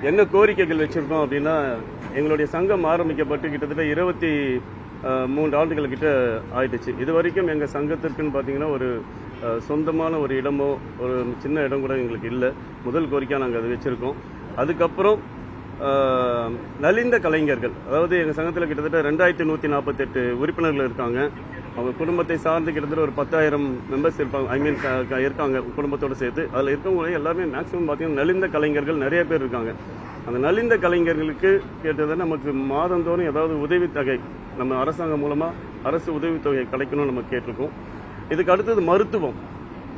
என்ன கோரிக்கைகள் வச்சிருக்கோம் அப்படின்னா, எங்களுடைய சங்கம் ஆரம்பிக்கப்பட்டு கிட்டத்தட்ட 23 ஆண்டுகள் கிட்ட ஆயிடுச்சு. இது வரைக்கும் எங்கள் சங்கத்திற்குன்னு பார்த்தீங்கன்னா ஒரு சொந்தமான ஒரு இடமோ ஒரு சின்ன இடம் கூட எங்களுக்கு இல்லை. முதல் கோரிக்கையாக நாங்கள் அதை வச்சுருக்கோம். அதுக்கப்புறம் நலிந்த கலைஞர்கள், அதாவது எங்கள் சங்கத்தில் கிட்டத்தட்ட 2148 உறுப்பினர்கள் இருக்காங்க. அவங்க குடும்பத்தை சார்ந்து கிட்டத்தட்ட ஒரு 10,000 மெம்பர்ஸ் இருப்பாங்க, இருக்காங்க குடும்பத்தோடு சேர்த்து. அதில் இருக்கவங்க எல்லாமே மேக்ஸிமம் பார்த்தீங்கன்னா நலிந்த கலைஞர்கள் நிறைய பேர் இருக்காங்க. அந்த நலிந்த கலைஞர்களுக்கு கேட்டதை நமக்கு மாதந்தோறும் ஏதாவது உதவித்தொகை நம்ம அரசாங்கம் மூலமாக அரசு உதவித்தொகை கிடைக்கணும்னு நம்ம கேட்டிருக்கோம். இதுக்கு அடுத்தது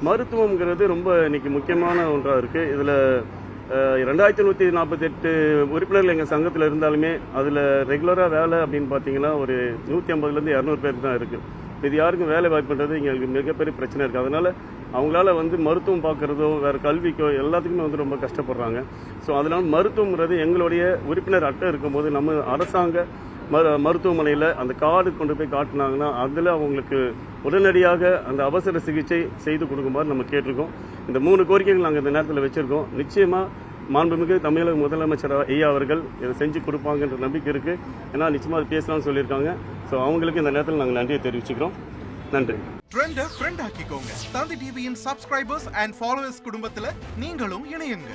மருத்துவம்ங்கிறது ரொம்ப இன்னைக்கு முக்கியமான ஒன்றாக இருக்குது. இதில் 2148 உறுப்பினர்கள் எங்கள் சங்கத்தில் இருந்தாலுமே அதில் ரெகுலராக வேலை அப்படின்னு பார்த்தீங்கன்னா ஒரு 150லேருந்து 200 பேருக்கு தான் இருக்குது. இது யாருக்கும் வேலை வாய்ப்புன்றது எங்களுக்கு மிகப்பெரிய பிரச்சனை இருக்குது. அதனால் அவங்களால மருத்துவம் பார்க்குறதோ வேறு கல்விக்கோ எல்லாத்துக்குமே ரொம்ப கஷ்டப்படுறாங்க. ஸோ அதனால் மருத்துவங்கிறது எங்களுடைய உறுப்பினர் அட்டை இருக்கும்போது நம்ம அரசாங்க மருத்துவமனையில் அந்த கார்டு கொண்டு போய் காட்டினாங்கன்னா அதில் அவங்களுக்கு உடனடியாக அந்த அவசர சிகிச்சை செய்து கொடுக்குமாறு நம்ம கேட்டிருக்கோம். இந்த 3 கோரிக்கைகள் நாங்கள் இந்த நேரத்தில் வச்சுருக்கோம். நிச்சயமாக மாண்புமிகு தமிழக முதலமைச்சர் ஐயா அவர்கள் இதை செஞ்சு கொடுப்பாங்கன்ற நம்பிக்கை இருக்குது. ஏன்னா நிச்சயமாக அது பேசலாம்னு சொல்லியிருக்காங்க. ஸோ அவங்களுக்கு இந்த நேரத்தில் நாங்கள் நன்றியை தெரிவிச்சுக்கிறோம். நன்றி. ட்ரெண்டை ஃப்ரெண்ட் ஆக்கிக்கோங்க. தந்தி டிவியின் சப்ஸ்கிரைபர்ஸ் அண்ட் ஃபாலோவர்ஸ் குடும்பத்தில் நீங்களும் இணையுங்க.